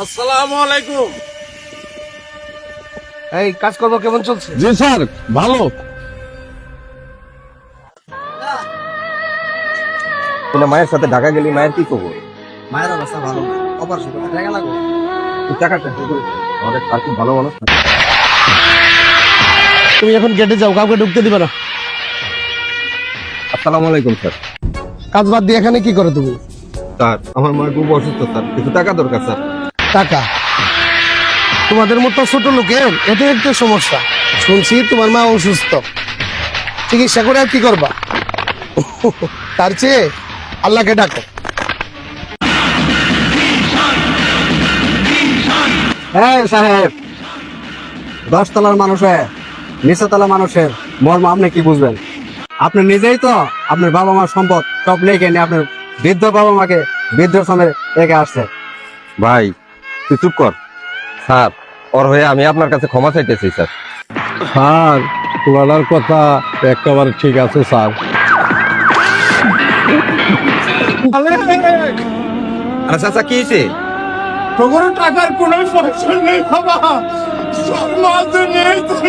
আসসালামু আলাইকুম। এই কাজকর্ম কেমন চলছে? জি স্যার, ভালো। তুই মায়ের সাথে ঢাকা গেলি, মায়ের কি খবর? মায়ের অবস্থা ভালো না, অপারেশন করতে টাকা লাগবে। তুই টাকাটা আমাদের আর খুব ভালো মানুষ। তুমি এখন গেটে যাও, কাউকে ঢুকতে দিবে না। আসসালামু আলাইকুম স্যার। কাজ বাদ দিয়ে এখানে কি করো তুমি? স্যার, আমার মায়ের খুব অসুস্থ স্যার, কিছু টাকা দরকার স্যার। টাকা? তোমাদের মতো ছোট লোকের এটা একটা সমস্যা। শুনছি তোমার মা অসুস্থ, চিকিৎসা করে আর কি করবা? তার চেয়ে আল্লাহকে ডাকো। হ্যাঁ সাহেব, 10 তলার মানুষের নিচে তলা মানুষের মর্ম আপনি কি বুঝবেন? আপনি নিজেই তো আপনার বাবা মার সম্পদ সব লেগে নিয়ে আপনার বৃদ্ধ বাবা মাকে বৃদ্ধাশ্রমে রেখে আসছে। ভাই তুই চুপ কর। স্যার, ওর হয়ে আমি আপনার কাছে ক্ষমা চাইতেছি স্যার। স্যার, ওনার কথা একেবারে ঠিক আছে স্যার। আরে চাচা, কি হয়েছে? তোর টাকার কোনো সমস্যা নেই বাবা, সব মাঝে নেই তোর